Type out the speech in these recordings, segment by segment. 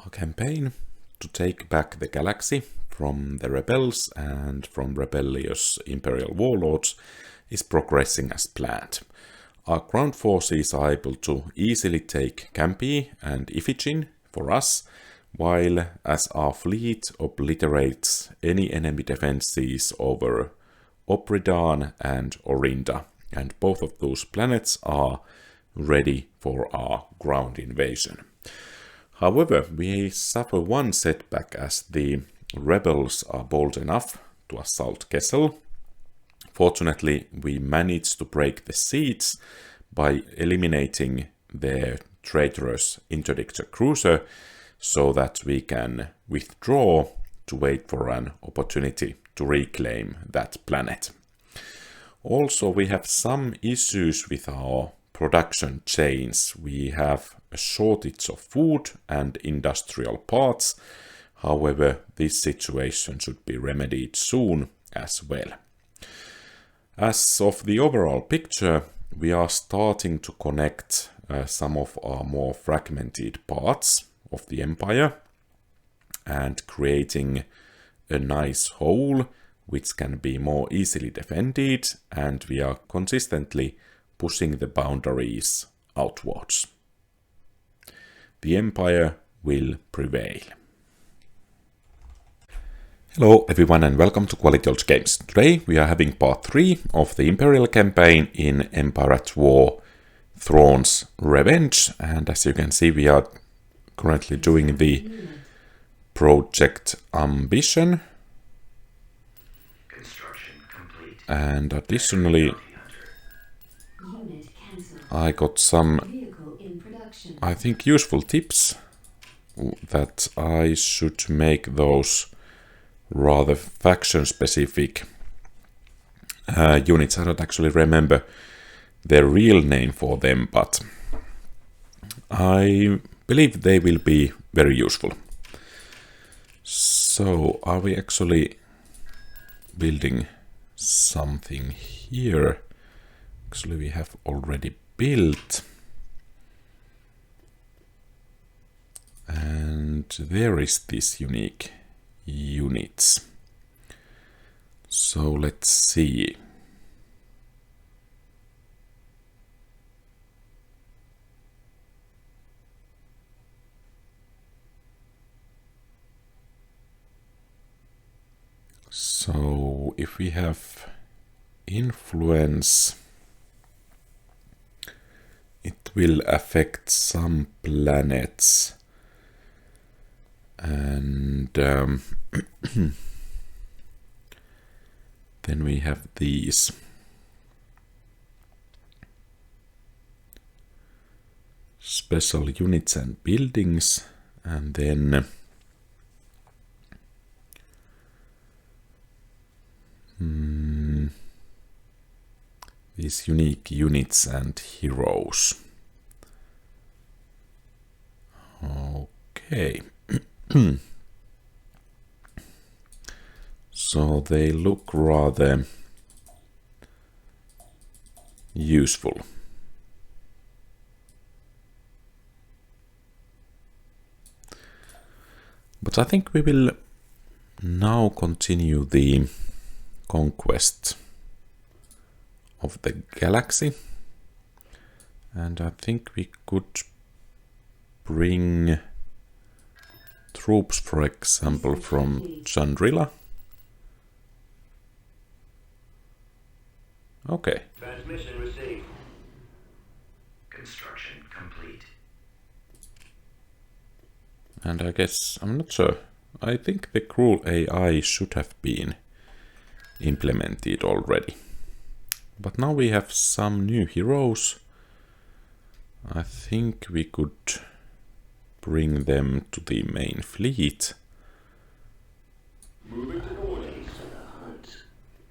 Our campaign to take back the galaxy from the rebels and from rebellious Imperial warlords is progressing as planned. Our ground forces are able to easily take Campy and Iphigene for us, while as our fleet obliterates any enemy defenses over Orinda and Orinda, and both of those planets are ready for our ground invasion. However, we suffer one setback as the rebels are bold enough to assault Kessel. Fortunately, we managed to break the siege by eliminating their traitorous interdictor cruiser so that we can withdraw to wait for an opportunity to reclaim that planet. Also, we have some issues with our production chains. We have a shortage of food and industrial parts. However, this situation should be remedied soon as well. As of the overall picture, we are starting to connect some of our more fragmented parts of the Empire and creating a nice whole which can be more easily defended, and we are consistently pushing the boundaries outwards. The Empire will prevail. Hello everyone and welcome to QualityOldGames. Today we are having part 3 of the Imperial campaign in Empire at War, Thrawn's Revenge, and as you can see we are currently doing the Project Ambition. And additionally I got some, I think, useful tips that I should make those rather faction-specific units. I don't actually remember their real name for them, but I believe they will be very useful. So, are we actually building something here? Actually, we have already built. And there is this unique units. So let's see. So if we have influence, it will affect some planets. And then we have these. Special units and buildings, and then these unique units and heroes. Okay. So they look rather useful. But I think we will now continue the conquest of the galaxy. And I think we could bring troops, for example, from Chandrila. Okay. Transmission received. Construction complete. And I guess, I'm not sure, I think the cruel AI should have been implemented already. But now we have some new heroes. I think we could bring them to the main fleet. Moving to orders.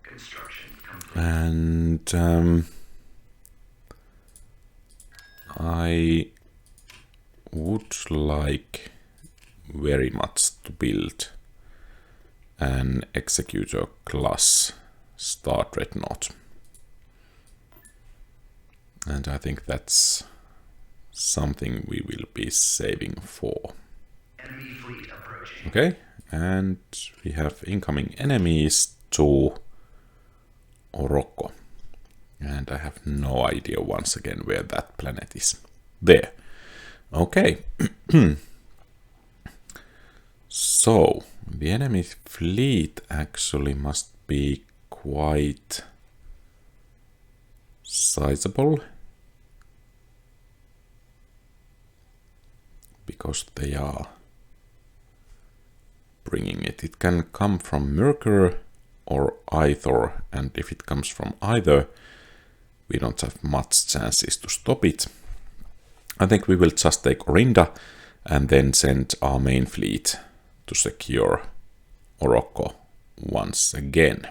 Construction complete. And I would like very much to build an Executor class Star Dreadnought. And I think that's something we will be saving for. Enemy Okay, and we have incoming enemies to Orocco. And I have no idea once again where that planet is. There. Okay. So, the enemy fleet actually must be quite sizable. Because they are bringing it. It can come from Mercury or Ithor, and if it comes from either, we don't have much chances to stop it. I think we will just take Orinda and then send our main fleet to secure Orocco once again.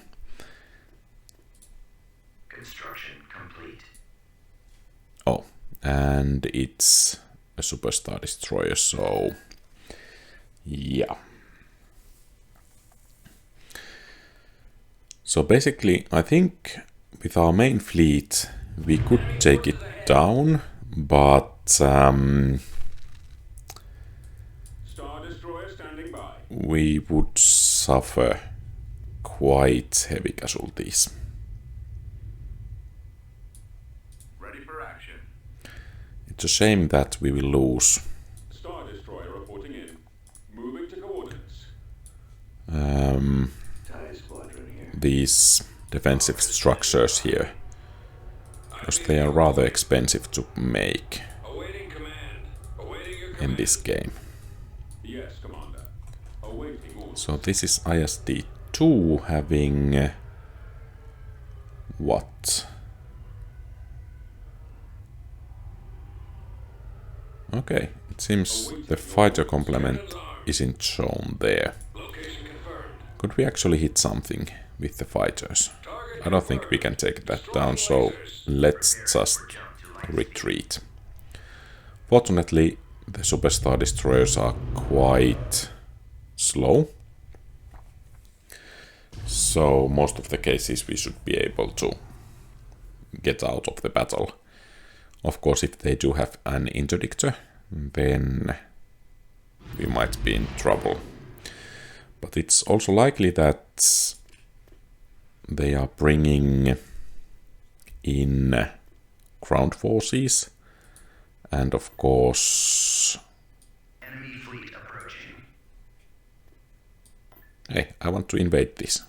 Construction complete. Oh, and it's a superstar destroyer, so yeah. So basically, I think with our main fleet, we could take it down, but Star Destroyer standing by. we would suffer quite heavy casualties. Ready for action. It's a shame that we will lose Star Destroyer reporting in. Moving to coordinates. TIE squadron here. these defensive structures here, because they are rather expensive to make Awaiting command. Awaiting your in command. this game. Yes, Commander. Awaiting orders. So this is ISD-2 having what? Okay, it seems the fighter complement isn't shown there. Location confirmed. Could we actually hit something with the fighters? Target I don't think we can take that down, so let's just retreat. Fortunately, the superstar destroyers are quite slow, so most of the cases we should be able to get out of the battle. Of course, if they do have an interdictor, then we might be in trouble. But it's also likely that they are bringing in ground forces, and of course... Enemy fleet approaching. Hey, I want to invade this.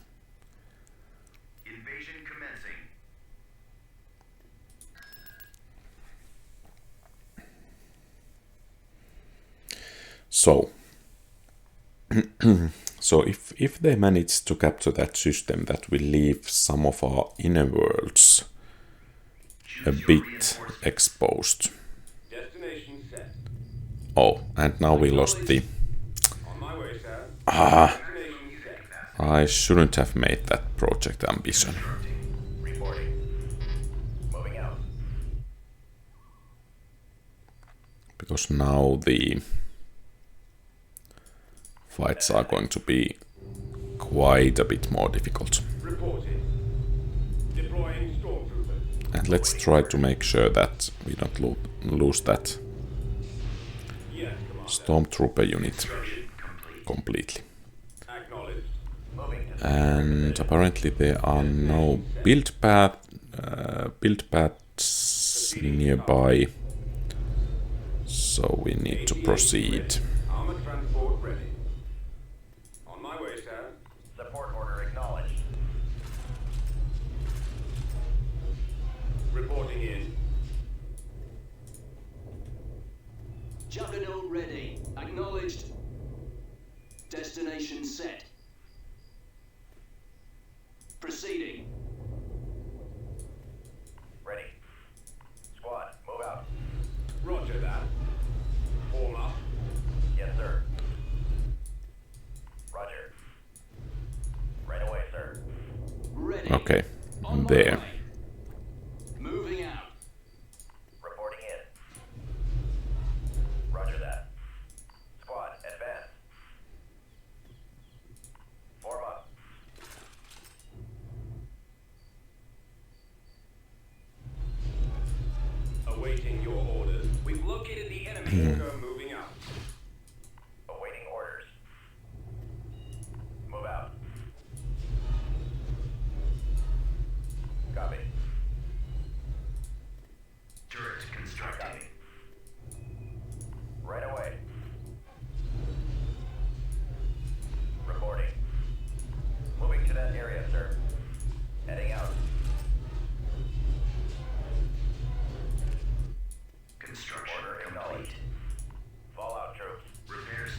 Invasion commencing. So, so if they manage to capture that system, that will leave some of our inner worlds a bit exposed. Destination set. Oh, and now we lost the... On my way, sir. Ah, Destination set. I shouldn't have made that project ambition. Reporting. Moving out. Because now the fights are going to be quite a bit more difficult. Reporting. Deploying stormtroopers. And let's try to make sure that we don't lose that Yes, Commander. stormtrooper unit Construction complete. completely. Acknowledged. Moving to And apparently there are no build paths nearby, so we need to proceed. Armored transport ready. On my way, sir. support order acknowledged. Reporting in. Juggernaut ready. Acknowledged. Destination set. Proceeding. Ready. Squad, move out. Roger that. Form up. Yes, sir. Roger. Right away, sir. Ready. Okay, On my there. way. Moving out. Reporting in. Roger that. Squad, advance. Form up. Awaiting your orders. We've located the enemy. Order moving out. Awaiting orders.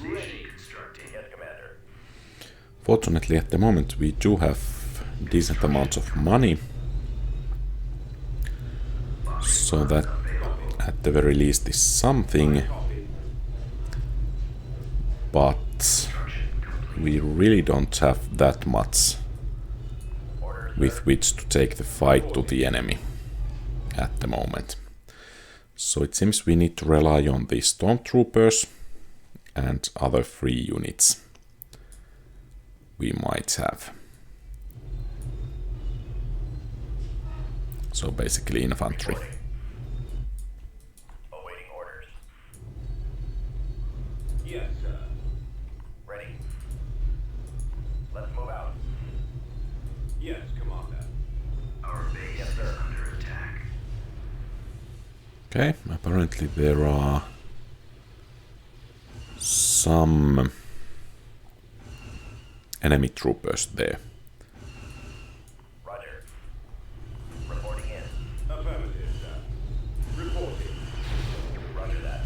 Ready. Yes, Commander. Fortunately, at the moment we do have decent amounts of money, so that at the very least is something, but we really don't have that much with which to take the fight to the enemy at the moment. So it seems we need to rely on the stormtroopers and other free units we might have. So basically infantry. Awaiting orders. Yes, sir. Ready. Let's move out. Yes, Commander. Our base yes, sir. Is under attack. Okay, apparently there are some enemy troopers there. Roger. Reporting in. Affirmative, sir. Reporting. Roger that.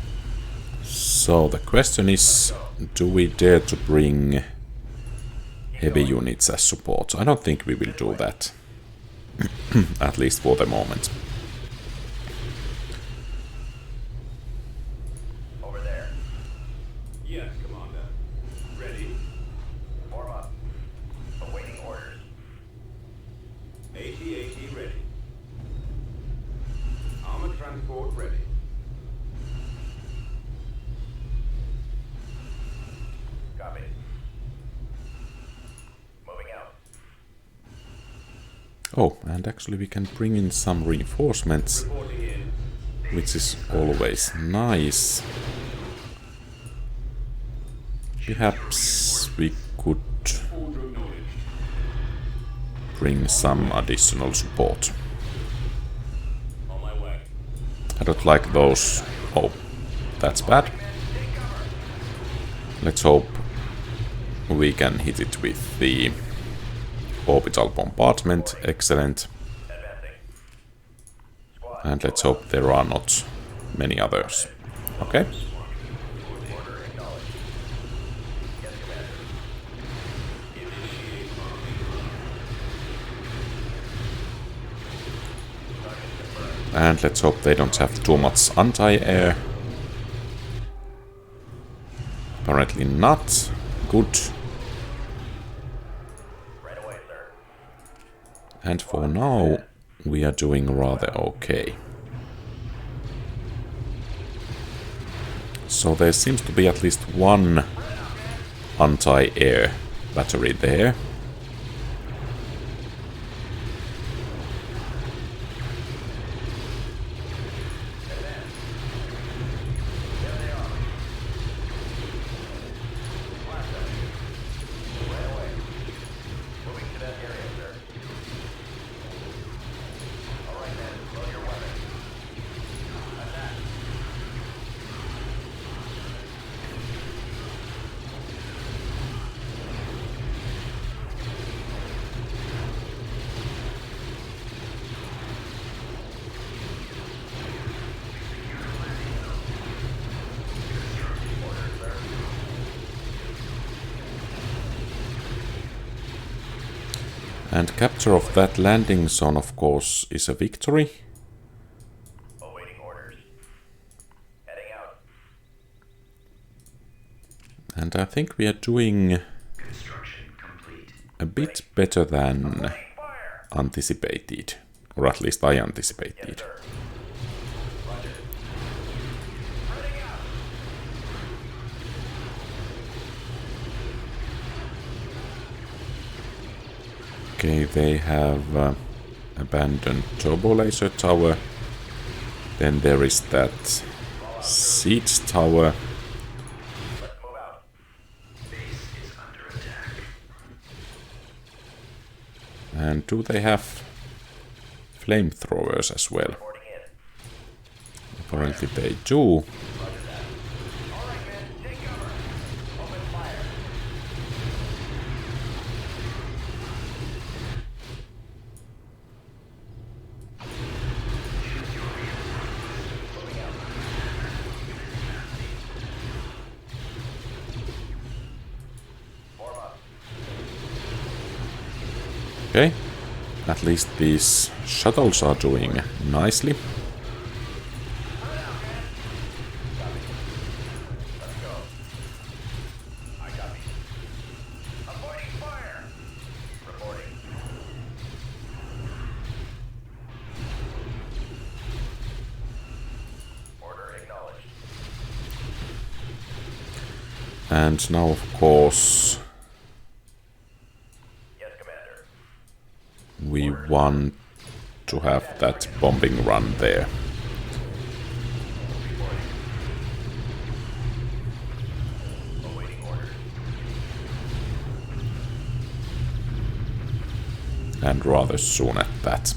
So the question is, do we dare to bring heavy units as support? I don't think we will do that. At least for the moment. Over there. Yes, Commander. Ready. Form up. Awaiting orders. AT-AT ready. Armored transport ready. Copy. Moving out. Oh, and actually we can bring in some reinforcements, Reporting in. which is always nice. Perhaps we could Order acknowledged. bring some additional support. On my way. I don't like those. Oh, that's bad. Let's hope we can hit it with the orbital bombardment. Excellent. Advancing. Squad. And let's hope there are not many others. Okay. Order acknowledged. Yes, Commander. And let's hope they don't have too much anti-air. Apparently not. Good. Right away, sir. And for now, we are doing rather okay. So there seems to be at least one anti-air battery there. Moving to that area, sir. All right, men. Load your weapons. Attack. And capture of that landing zone, of course, is a victory. Awaiting orders. Heading out. And I think we are doing a bit better than Fire. anticipated. Or at least I anticipated. Sir. Roger. Heading out. Okay, they have abandoned turbo laser tower. Then there is that siege tower. Let's move out. And do they have flamethrowers as well? Reporting in. Apparently they do. All right, men. Take cover. Open fire. Moving out. Okay, at least these shuttles are doing nicely. Avoiding fire. Reporting. Order acknowledged. And now, of course, Yes, Commander. we want to have that bombing run there. Awaiting orders. And rather soon at that.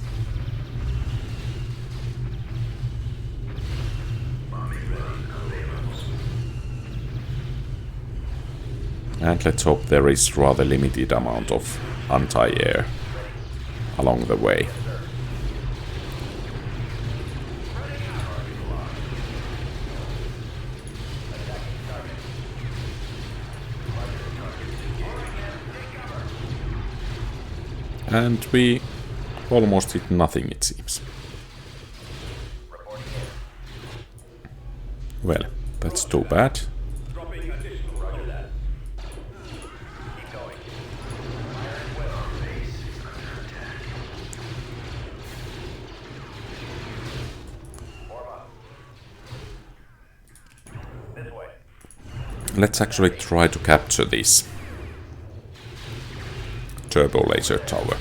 And let's hope there is rather limited amount of anti-air along the way. And we almost hit nothing, it seems. Well, that's too bad. Dropping additional. Roger that. Keep going. Form up. This way. Let's actually try to capture this turbo laser tower.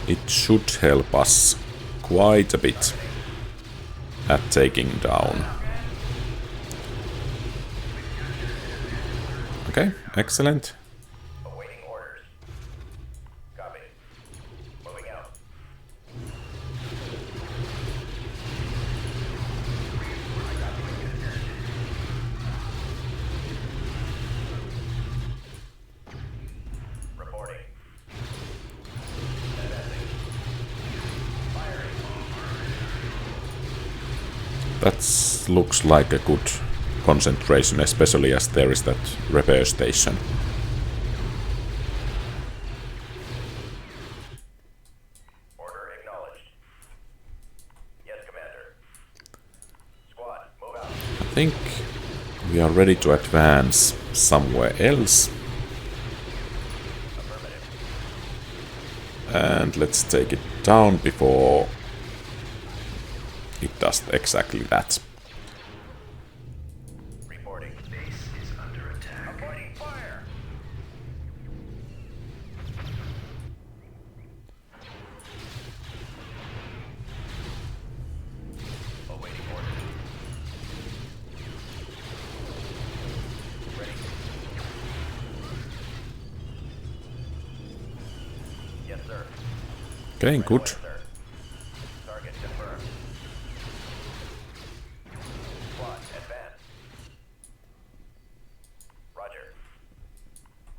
It should help us quite a bit at taking down. Okay, excellent. Awaiting orders. Copy. Moving out. Reporting. That looks like a good concentration, especially as there is that repair station. Order acknowledged. Yes, Commander. Squad, move out. I think we are ready to advance somewhere else. Affirmative. And let's take it down before it does exactly that. Reporting. Base is under attack. Avoiding fire. Awaiting orders. Ready. Yes, sir. Okay, good. Yes, sir. Target confirmed. Squad, advance. Roger.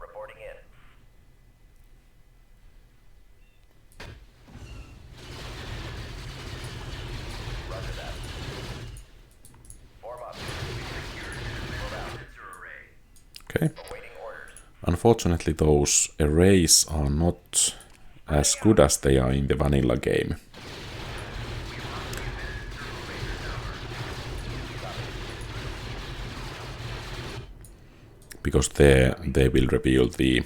Reporting in. Roger that. Form up. Move out. Okay. Awaiting orders. Unfortunately, those arrays are not as good as they are in the vanilla game. Because there they will reveal the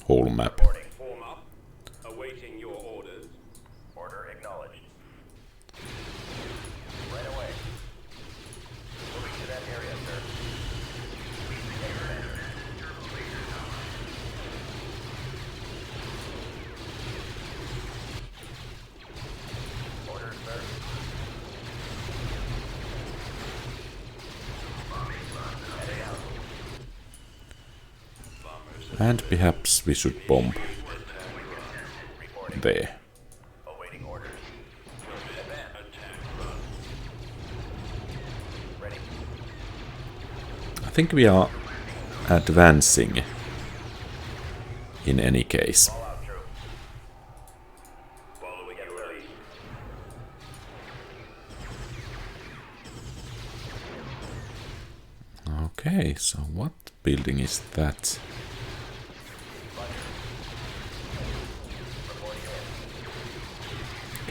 whole map. Reporting. Form up. Awaiting your orders. Order acknowledged. Right away. Moving to that area, sir. Orders, sir. Heading out. And perhaps we should bomb Reporting. there. Awaiting orders. Advance. Ready. I think we are advancing in any case. All out, troop. Following your lead. Okay, so what building is that?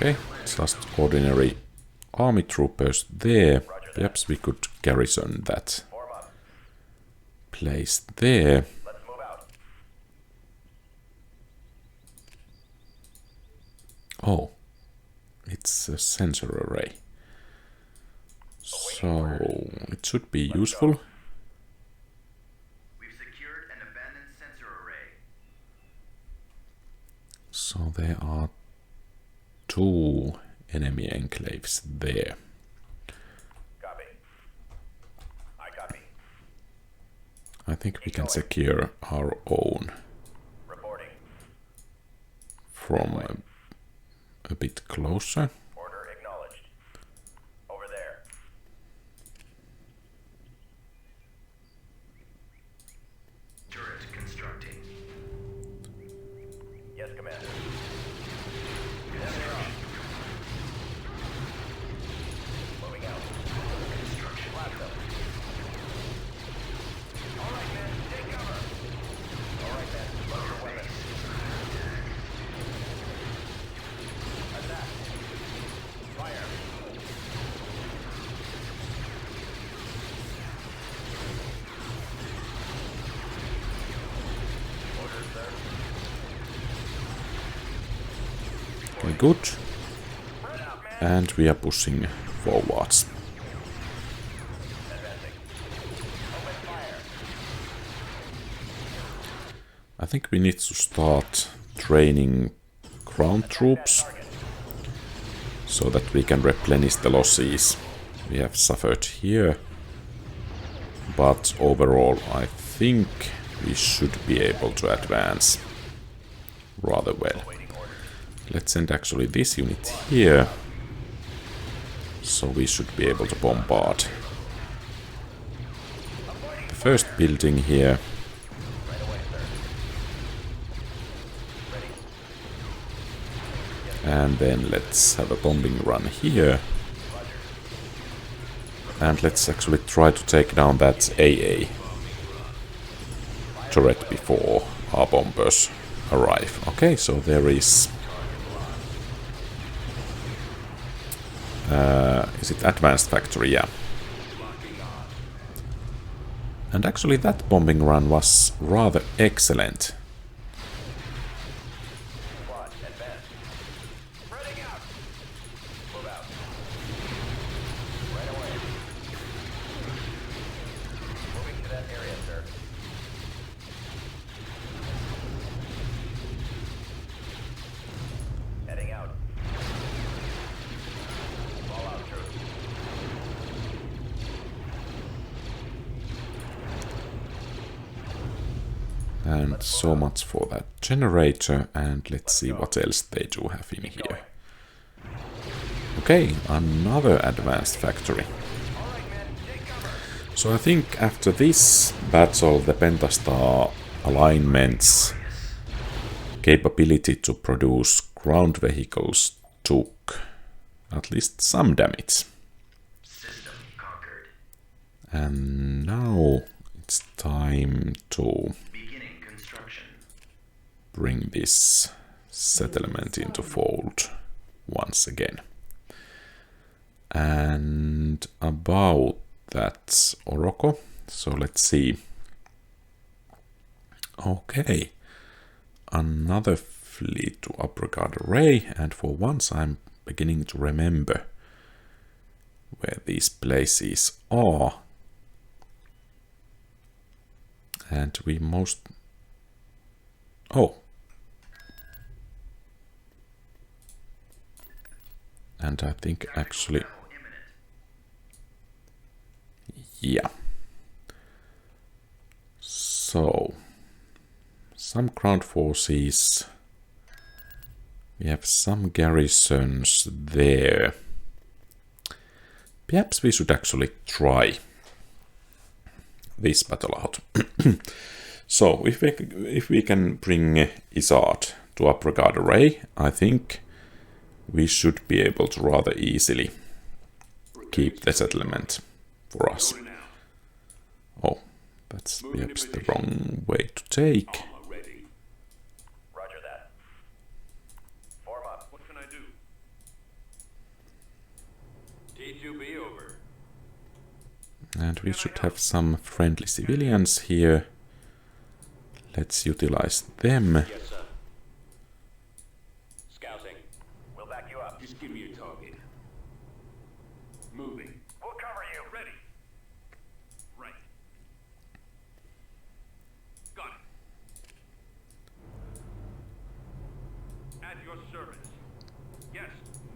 Okay, just ordinary army troopers there. Perhaps we could garrison that Form up. place there. Let's move out. Oh, it's a sensor array. So it should be useful. We've secured an abandoned sensor array. So there are 2 enemy enclaves there. Copy. I copy. I think we can secure our own Reporting. from a bit closer. Order acknowledged. Over there. Turret constructing. Yes, Commander. Moving out. Construction. Blast them. All right, men. Take cover. All right, men. Load your weapons. Attack. Fire. Orders, sir. Okay, good. Spread out, man. And we are pushing forwards. Advancing. Open fire. I think we need to start training ground troops so that we can replenish the losses we have suffered here. But overall, I think we should be able to advance rather well. Let's send actually this unit here. So we should be able to bombard the first building here. And then let's have a bombing run here. And let's actually try to take down that AA turret before our bombers arrive. Okay, so there is... is it Advanced Factory? Yeah. And actually that bombing run was rather excellent. Squad, advance. Spreading out. Move out. Right away. Moving to that area, sir. Heading out. Fall out, troops. And so much for that generator, and let's see what else they do have in here. Okay, another advanced factory. So I think after this battle, the Pentastar alignment's capability to produce ground vehicles took at least some damage. System conquered. And now it's time to Beginning construction. bring this settlement into fold once again. And about that Orocco, so let's see. Okay, another fleet to upregard array, and for once I'm beginning to remember where these places are. And we most... Oh! And I think actually... Yeah. So... some ground forces... We have some garrisons there. Perhaps we should actually try this battle out. So, if we can bring Ithor to upregard array, I think we should be able to rather easily keep the settlement for us. Oh, that's perhaps the wrong way to take. Roger that. Form up. What can I do? we should have some friendly civilians here. Let's utilize them. Yes, sir. Scouting. We'll back you up. Just give me a target. Moving. We'll cover you. Ready. Right. Got it. At your service. Yes,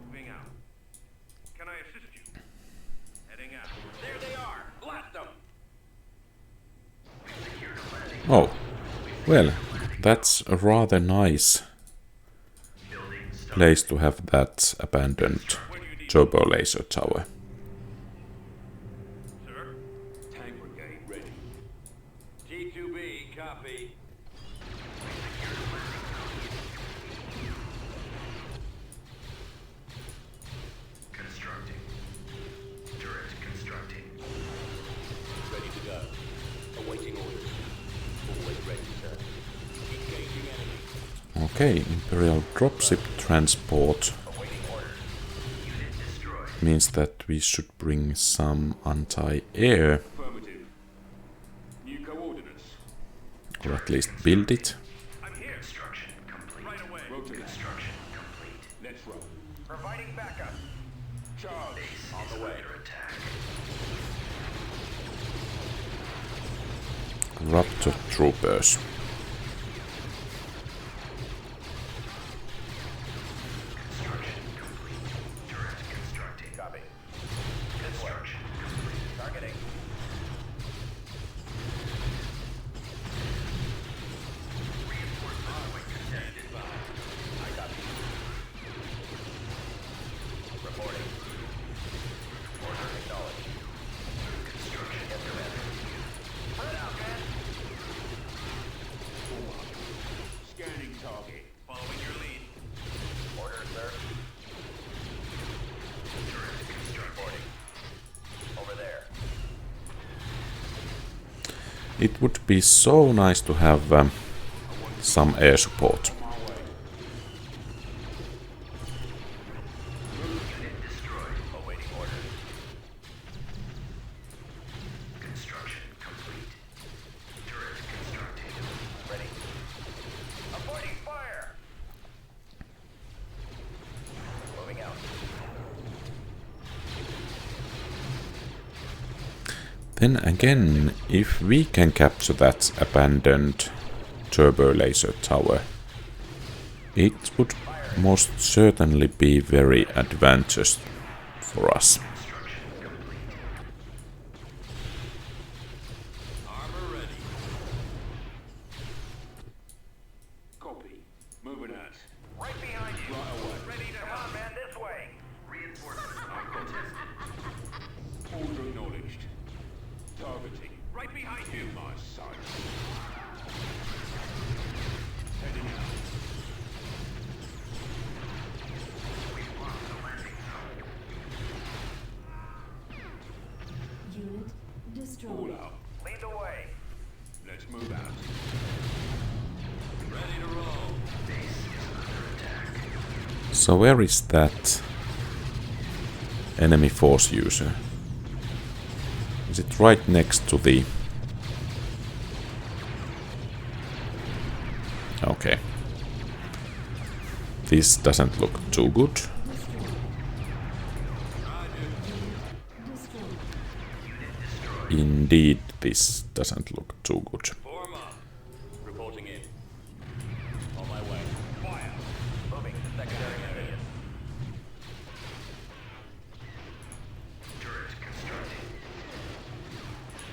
moving out. Can I assist you? Heading out. There they are. Blast them. Oh, well, that's a rather nice place to have that abandoned turbo laser tower. Sir? Tank brigade ready. T2B, copy. Constructing. Turret constructing. Ready to go. Awaiting orders. Always ready, sir. Engaging enemy. Okay, Imperial dropship transport Awaiting orders. Unit destroyed. means that we should bring some anti-air, Affirmative. New coordinates. or at least build it. I'm here. Construction complete. Right away. Rotor construction complete. Let's roll. Providing backup. Charge. Base On is the way. under attack. Raptor troopers. Construction complete. Turret constructing. Copy. Construction complete. Targeting. Reinforcement point contested. I copy. Reporting. Order acknowledged. Construction. Yes, Commander. Spread out, man. Scanning target. Following your lead. Order, sir. Turret constructing. Reporting. Over there. It would be so nice to have some air support. Unit destroyed. Awaiting orders. Construction complete. Turret constructing. Ready. Avoiding fire. Moving out. Then again, if we can capture that abandoned turbo laser tower, it would most certainly be very advantageous for us. Construction complete. Armor ready. Copy. Moving out. Right behind you. Right away. Ready to come on, man, this way. Reinforcement point contested. Order acknowledged. Targeting. Right behind you, my son. Heading out. We've lost the landing zone. Unit All destroyed. out. Lead the way. Let's move out. Ready to roll. Base is under attack. So where is that enemy force user? Is it right next to the... Okay. This doesn't look too good. Destroyed. Indeed, this doesn't look too good. Form up. Reporting in. On my way. Fire. Moving to secondary area. Turret constructing.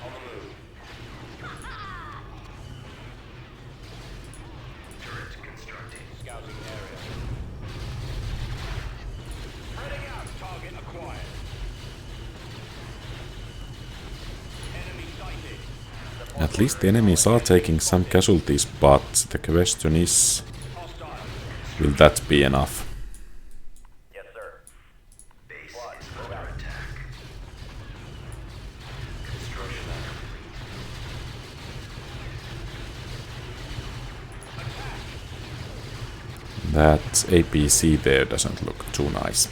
On the move. Turret constructing. Scouting area. Spreading out. Target acquired. Enemy sighted. At least the enemies are taking some casualties, but the question is, Hostile. will that be enough? Yes, sir. Base What? is under attack. Construction complete. That APC there doesn't look too nice.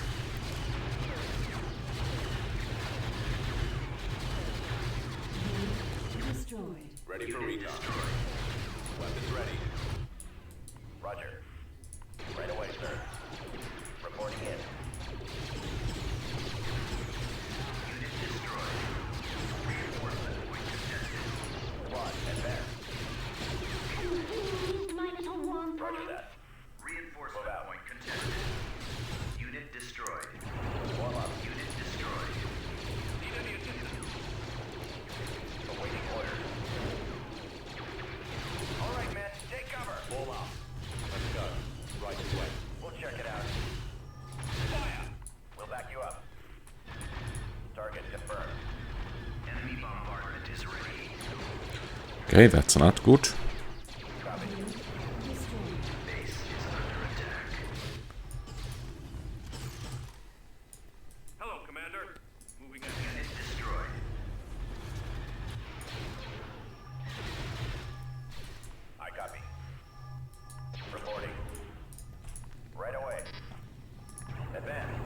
Ready for recon. Weapons ready. Roger. Right away, sir. Reporting in. Unit destroyed. Reinforcement point contested. Squad, advance. My little wampa. Roger that. Reinforcement Move out. point contested. Unit destroyed. Warm up. Unit destroyed. Need any assistance? Awaiting orders. All right, men. Take cover. Warm up. Let's go. Right away. We'll check it out. Fire! We'll back you up. Target confirmed. Enemy bombardment is ready. Okay, that's not good. Copy. Base is under attack. Hello, Commander. Moving Unit ahead. destroyed. I copy. Reporting. Right away. Advance.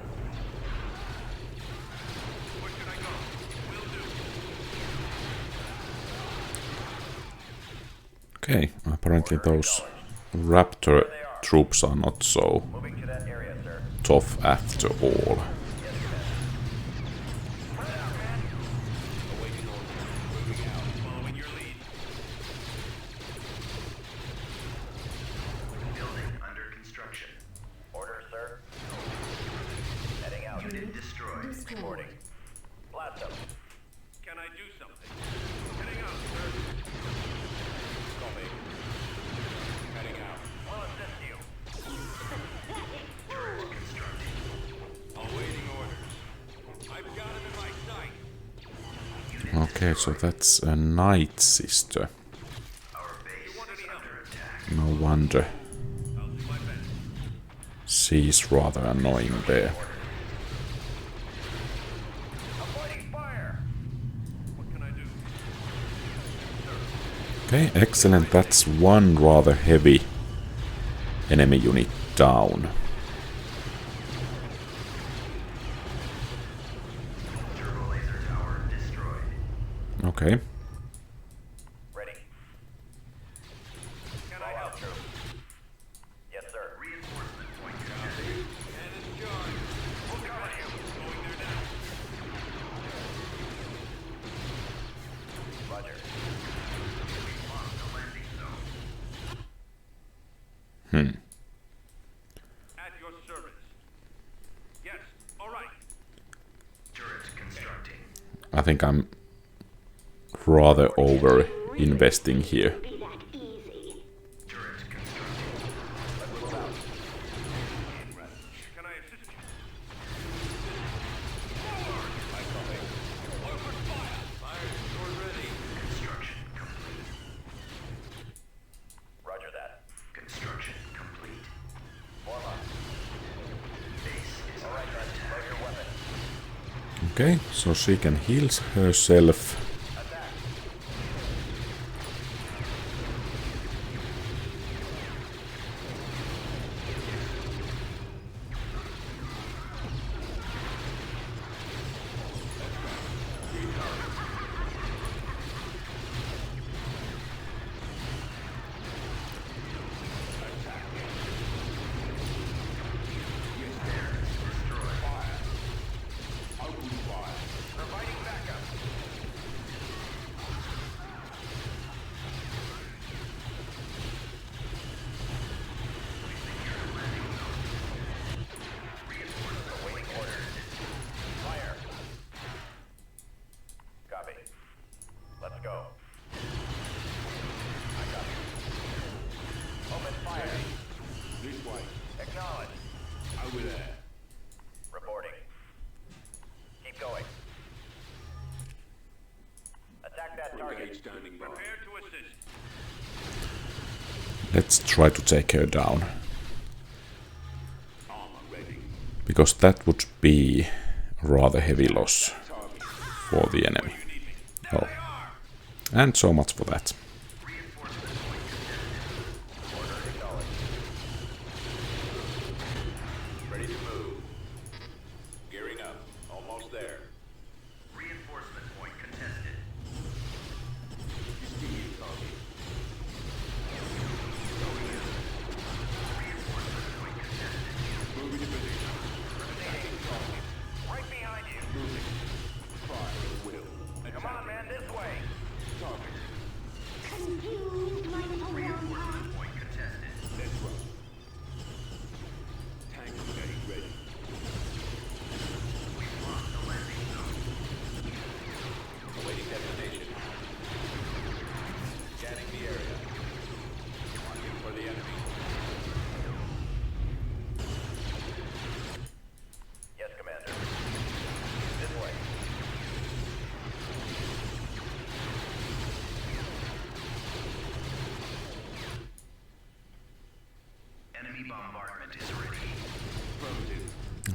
Where should I go? Will do. Okay, apparently those Raptor troops are not so Moving to that area, sir. tough after all. Awaiting orders. Moving out. Following your lead. Building under construction. Orders, sir. Heading out. Unit destroyed. Reporting. Blast them. Can I do something? Heading out, sir. Call me. Heading out. We'll assist you. Turret constructed. Awaiting orders. I've got him in my sight. Okay, so that's a Night Sister. Our base Want is any help? under attack. No wonder. I'll do my best. She's rather annoying there. Avoiding fire. What can I do? Okay, excellent. That's one rather heavy enemy unit down. Turbo laser tower destroyed. Okay. Ready. Can All I out, help? troops. Yes, sir. Reinforcement point contested. Cannon charge. We'll cover you. Going there now. Roger. We've lost the landing zone. At your service. Yes. All right. Turret constructing. I think I'm rather over investing here. Be that easy. Turret constructing. Can I assist you? Construction complete. Roger that. Construction complete. Warm up. Base is All right, under then. attack. Load your weapon. Okay, so she can heal herself. Attack. Providing backup. Awaiting orders. Fire. Copy. Let's go. I copy. Open fire. This way. Acknowledge. Over there. Reporting. Keep going. Attack that Brigade target. standing by. Prepare to assist. Let's try to take her down. Armor ready. Because that would be a rather heavy loss Target. for the enemy. You need me. Oh. And so much for that. Reinforcement point contested. Order acknowledged. Ready to move. Gearing up. Almost there. Reinforcement point contested. Just give me a target.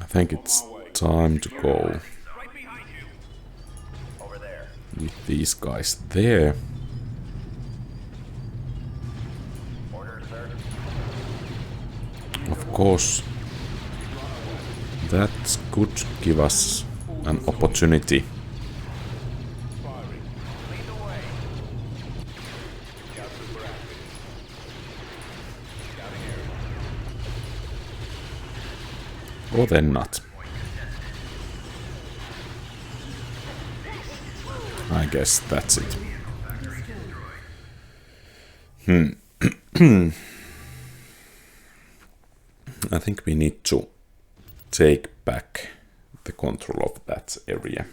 I think it's time to go Right behind you. Over there. with these guys there. Order, sir. Of course, that could give us an opportunity. Lead the way. Scout super active. Scouting area. Or then not. I guess that's it. I think we need to take back the control of that area.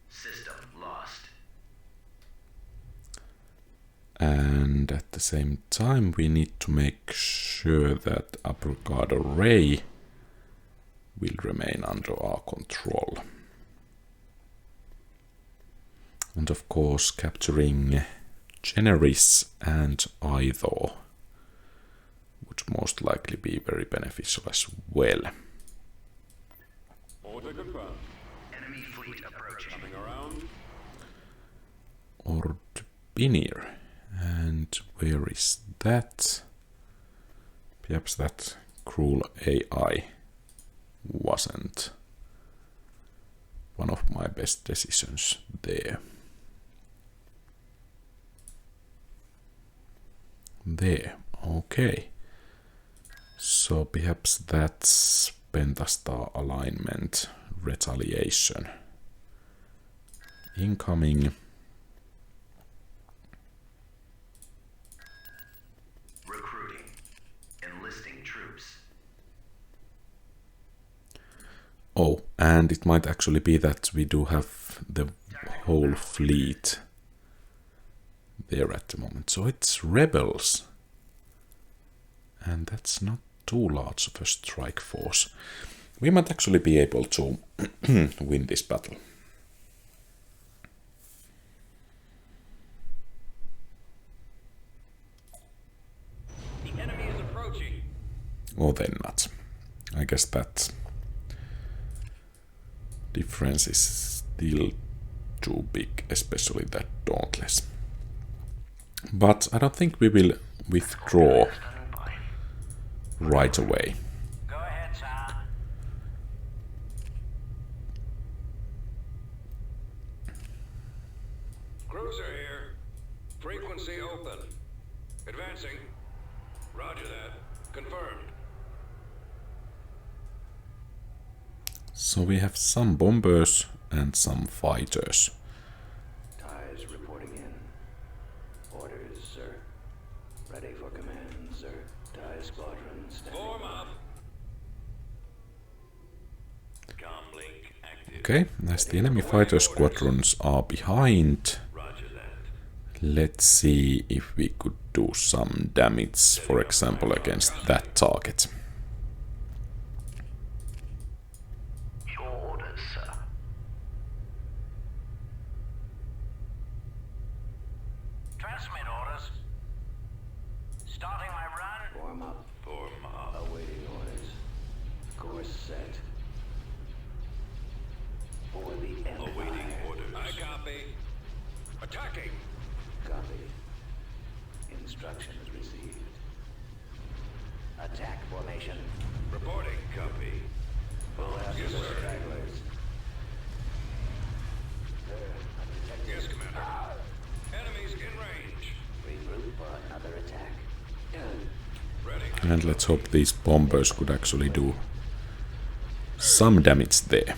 System lost. And at the same time we need to make sure that Upperguard Array will remain under our control. And of course capturing Generis and Ithor would most likely be very beneficial as well. Order confirmed. Enemy fleet approaching. Coming around. Ord Biniir. And where is that? Perhaps that cruel AI wasn't one of my best decisions there. There, okay. So perhaps that's Pentastar alignment, retaliation. Incoming. Recruiting. Enlisting troops. Oh, and it might actually be that we do have the whole fleet there at the moment. So it's rebels. And that's not too large of a strike force. We might actually be able to win this battle. The enemy is approaching. Or then not. I guess that difference is still too big, especially that Dauntless. But I don't think we will withdraw right away. Go ahead, sir. Cruiser here. Frequency open. Advancing. Roger that. Confirmed. So we have some bombers and some fighters. TIEs reporting in. Orders, sir. Ready for command, sir. TIE squadron standing. Form up. Comlink active. Okay, as the enemy fighter squadrons are behind, Roger that. let's see if we could do some damage, for example, against that target. Your orders, sir. Transmit orders. Starting my run. Warm up. Form up. Awaiting orders. Course set. For the Empire. Awaiting orders. I copy. Attacking. Copy. Instructions received. Attack formation. Reporting. Copy. Full after Yes, the sir. stragglers. Yes, Commander. Enemies in range. Regroup for another attack. Ready. And let's hope these bombers could actually do some damage there.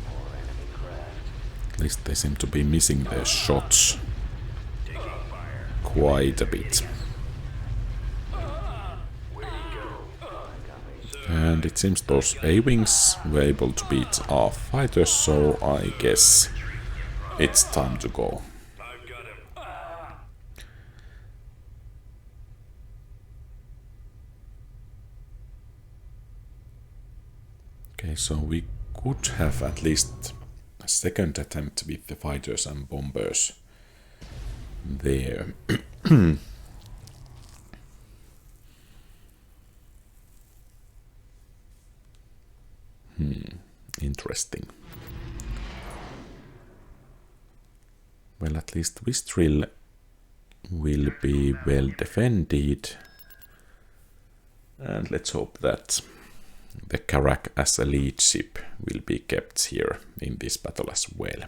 More enemy craft. At least they seem to be missing their shots Taking fire. quite a bit. Where you go? Copy. And it seems those A-Wings were able to beat our fighters, so I guess it's time to go. I've got him. Okay, so we could have at least a second attempt with the fighters and bombers there. Interesting. Well, at least Wistril will be well defended. And let's hope that the Karak as a lead ship will be kept here in this battle as well.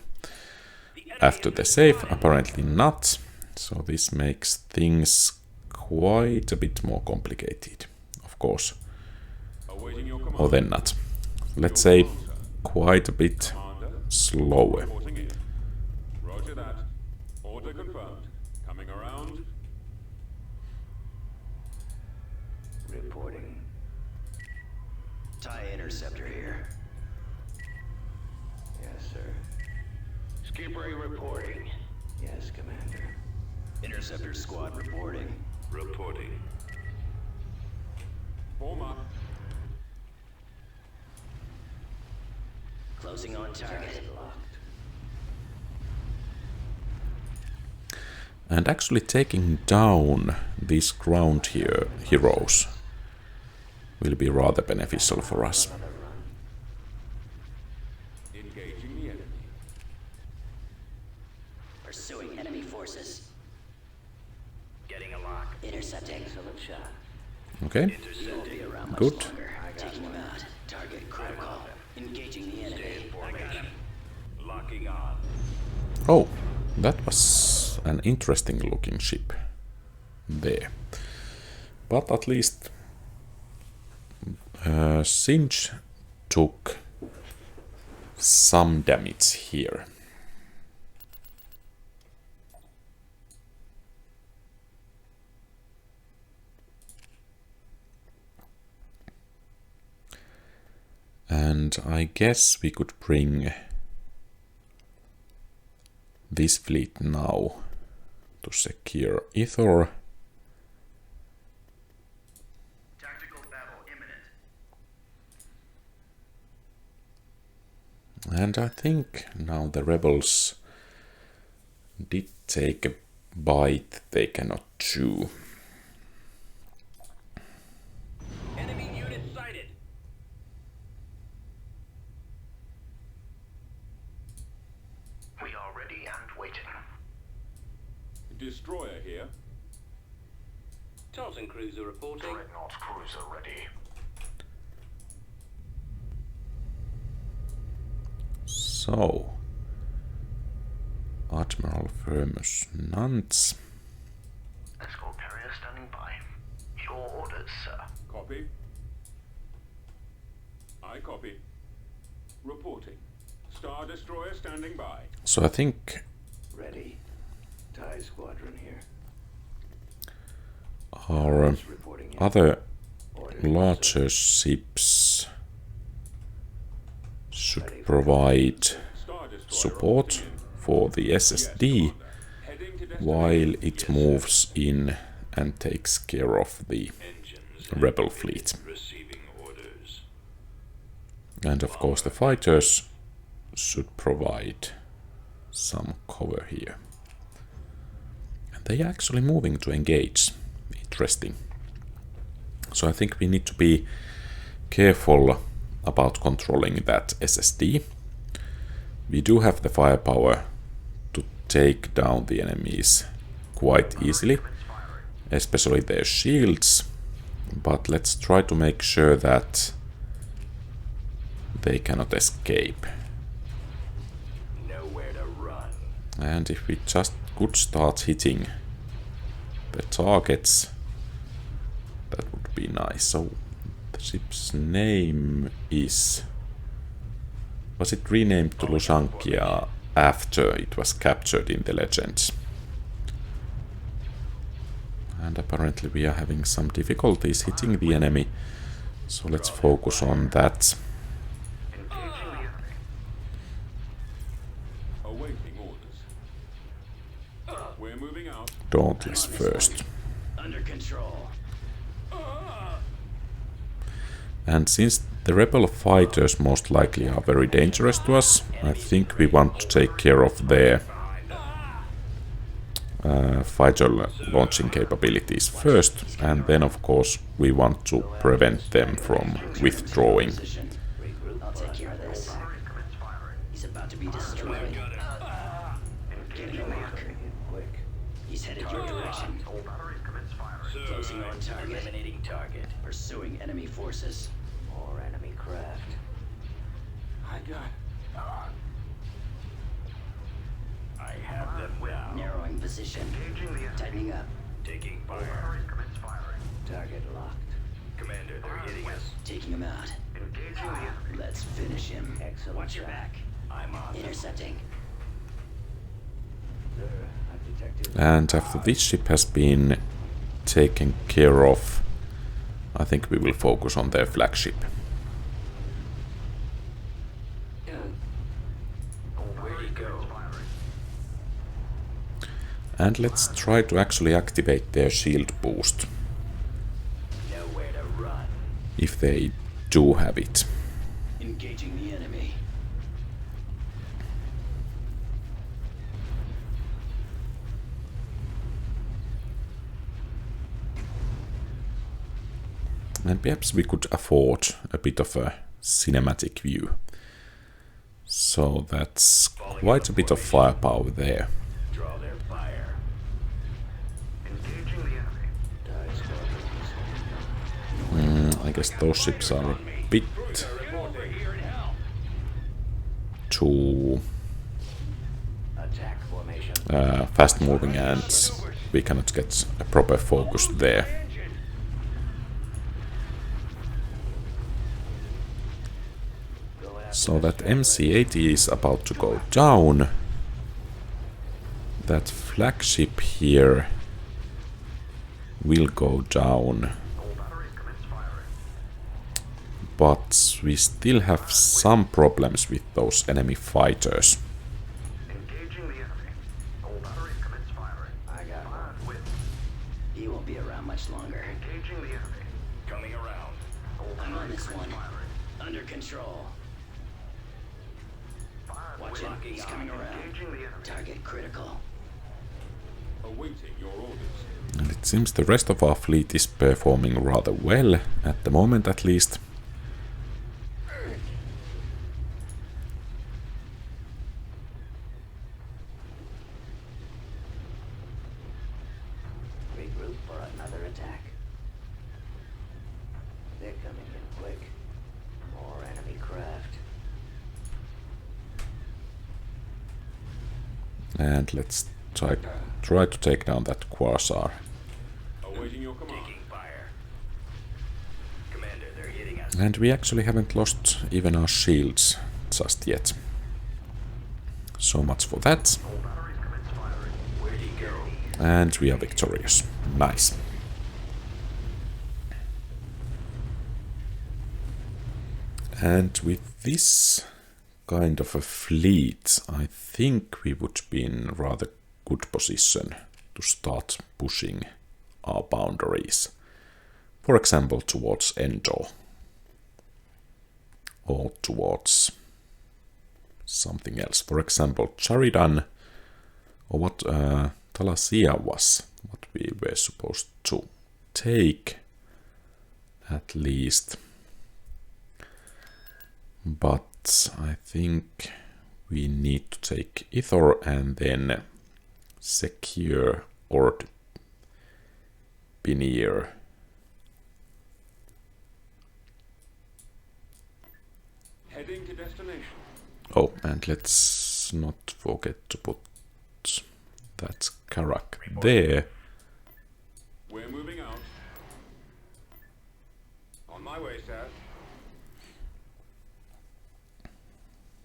After the save, apparently not. So this makes things quite a bit more complicated, of course. Or then not. Let's say quite a bit slower. Roger that. Order confirmed. Coming around. Reporting. TIE interceptor here. Yes, sir. Skipper reporting. Yes, Commander. Interceptor squad reporting. Reporting. Form up. Closing on target. And actually taking down these ground here heroes will be rather beneficial for us. Engaging the enemy. Pursuing enemy forces. Getting a lock. Intercepting. Excellent shot. Okay, Won't be around much good. longer. Taking him out. Target critical. Engaging the enemy. Locking on. Oh, that was an interesting looking ship there. But at least Singe took some damage here. And I guess we could bring this fleet now to secure Ithor. Tactical battle imminent. And I think now the rebels did take a bite they cannot chew. Enemy unit sighted. We are ready and waiting. Destroyer here. Tartan cruiser reporting. Dreadnought cruiser ready. So, Admiral Firmus Nantz. Escort carrier standing by. Your orders, sir. Copy. I copy. Reporting. Star Destroyer standing by. So I think Ready. TIE squadron here. our Reporting in. other Orders, larger ships should provide Star Destroyer support for the SSD heading to destination. while it moves in and takes care of the Engines rebel fleet. receiving orders. And of course the fighters should provide some cover here. And they are actually moving to engage. Interesting. So I think we need to be careful about controlling that SSD. We do have the firepower to take down the enemies quite easily, especially their shields, but let's try to make sure that they cannot escape. Nowhere to run. And if we just could start hitting the targets, that would be nice. So the ship's name is... Was it renamed to Lusankya after it was captured in the Legends? And apparently we are having some difficulties hitting the enemy, so let's focus on that. Awaiting orders. We're moving out. Dauntless first. Under control. And since the rebel fighters most likely are very dangerous to us, I think we want to take care of their fighter launching capabilities first, and then of course we want to prevent them from withdrawing. Position. Regroup. I'll take He's headed your direction. All batteries commence firing. Closing on target. Eliminating target. Pursuing enemy forces. Or enemy craft. I got I have them now. Narrowing position. Engaging the enemy. Tightening up. Taking All fire. batteries commence firing. Target locked. Commander, they're hitting us. Taking him out. Engaging the enemy. Let's finish him. Excellent. Watch your back. I'm on them. Intercepting. Sir, I've detected. And after this ship has been taken care of, I think we will focus on their flagship. Where'd he go? And let's try to actually activate their shield boost, Nowhere to run. if they do have it. Engaging the enemy. And perhaps we could afford a bit of a cinematic view. So that's quite a bit of firepower there. Draw their fire. Engaging the enemy. Die squadrons. I guess those ships are a bit too Attack formation. fast moving, and we cannot get a proper focus there. So that MC-80 is about to go down. That flagship here will go down. All batteries commence firing. But we still have some problems with those enemy fighters. Engaging the enemy. All batteries commence firing. I got one. Fired with. He won't be around much longer. Engaging the enemy. Coming around. All I'm on batteries this commence one. firing. Under control. Fired Watch with. it. He's coming around. Engaging the enemy. Target critical. awaiting your orders. And it seems the rest of our fleet is performing rather well, at the moment at least. Regroup for another attack. They're coming in quick. More enemy craft. And let's try to take down that Quasar. Awaiting your command. Taking fire. Commander, they're hitting us. And we actually haven't lost even our shields just yet. So much for that. All batteries commence firing. Where'd he go? And we are victorious. Nice. And with this kind of a fleet, I think we would be in rather good position to start pushing our boundaries. For example, towards Endor. Or towards something else. For example, Charidan, or what Thalasia was, what we were supposed to take, at least. But I think we need to take Ithor and then secure Ord Biniir. Heading to destination. Oh, and let's not forget to put that Karak there. We're moving out. On my way, sir.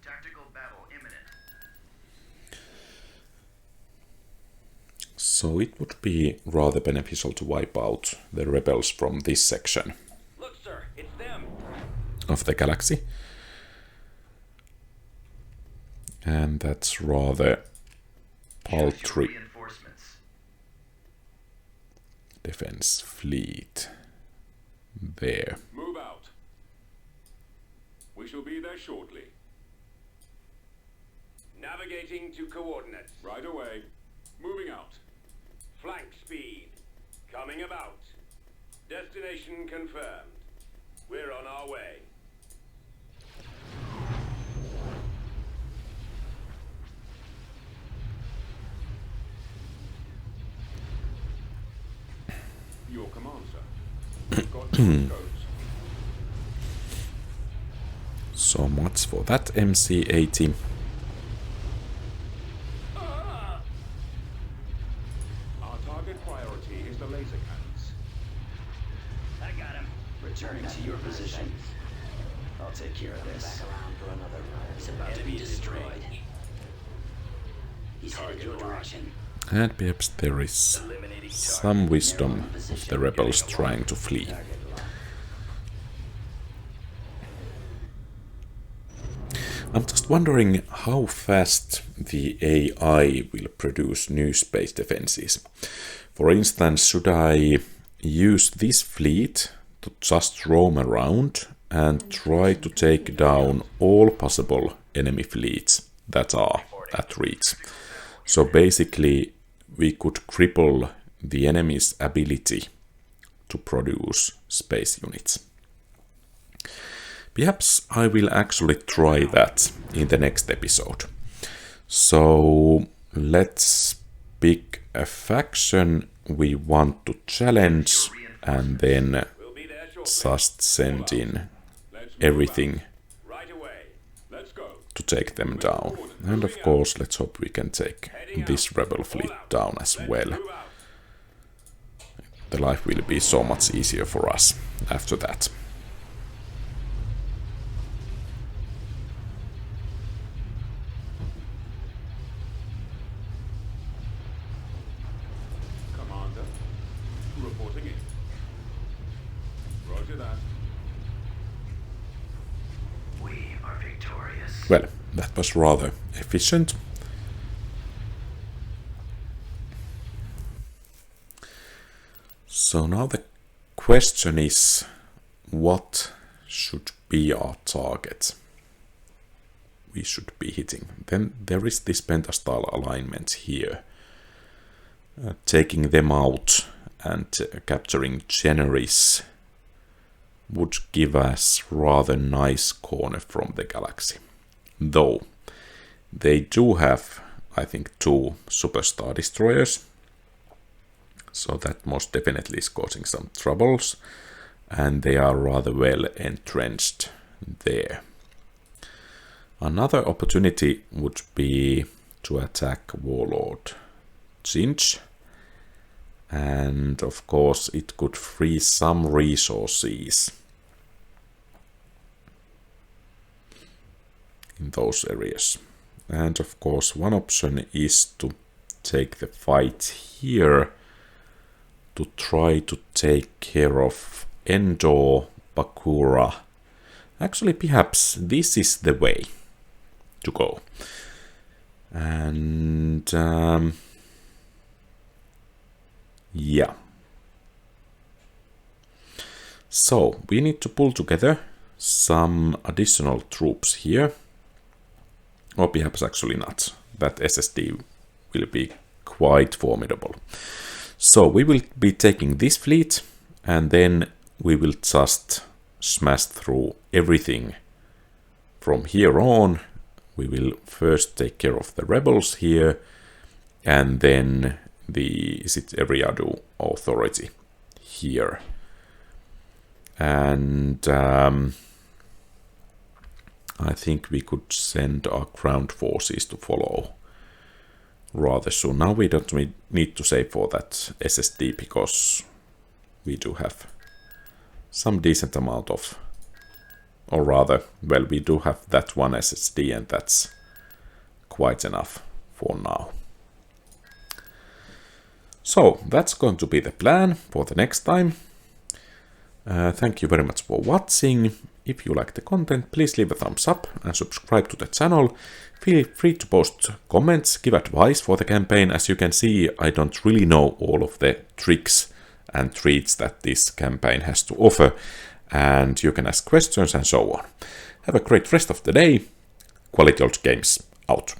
Tactical battle imminent. So it would be rather beneficial to wipe out the rebels from this section Look, sir, it's them. of the galaxy. And that's rather paltry Reinforcements. defense fleet there. Move out. We shall be there shortly. Navigating to coordinates. Right away. Moving out. Flank speed. Coming about. Destination confirmed. We're on our way. Your command, sir. We've got codes. So much for that MC-80. Our target priority is the laser cannons. I got him. Returning to your position. I'll take care of this. He's about to be destroyed. He's headed your direction. And perhaps there is some wisdom of the rebels trying to flee. I'm just wondering how fast the AI will produce new space defenses. For instance, should I use this fleet to just roam around and try to take down all possible enemy fleets that are at reach? So basically, we could cripple the enemy's ability to produce space units. Perhaps I will actually try that in the next episode. So let's pick a faction we want to challenge and then just send in everything to take them down. And of course, let's hope we can take this rebel fleet down as well. The life will be so much easier for us after that. Commander, reporting in. Roger that. We are victorious. Well, that was rather efficient. So now the question is, what should be our target we should be hitting? Then there is this pentastal alignment here. Taking them out and capturing Generis would give us rather nice corner from the galaxy. Though they do have, I think, 2 superstar destroyers. So that most definitely is causing some troubles. And they are rather well entrenched there. Another opportunity would be to attack Warlord Zinch. And of course it could free some resources in those areas. And of course one option is to take the fight here to try to take care of Endor, Bakura. Actually, perhaps this is the way to go. And yeah. So we need to pull together some additional troops here. Or perhaps actually not. That SSD will be quite formidable. So we will be taking this fleet and then we will just smash through everything from here on. We will first take care of the rebels here and then the Eriadu authority here. And I think we could send our ground forces to follow rather soon. Now we don't need to save for that SSD because we do have some decent amount of, or rather, well, we do have that one SSD and that's quite enough for now. So that's going to be the plan for the next time. Thank you very much for watching. If you like the content, please leave a thumbs up and subscribe to the channel. Feel free to post comments, give advice for the campaign. As you can see, I don't really know all of the tricks and treats that this campaign has to offer. And you can ask questions and so on. Have a great rest of the day. QualityOldGames out.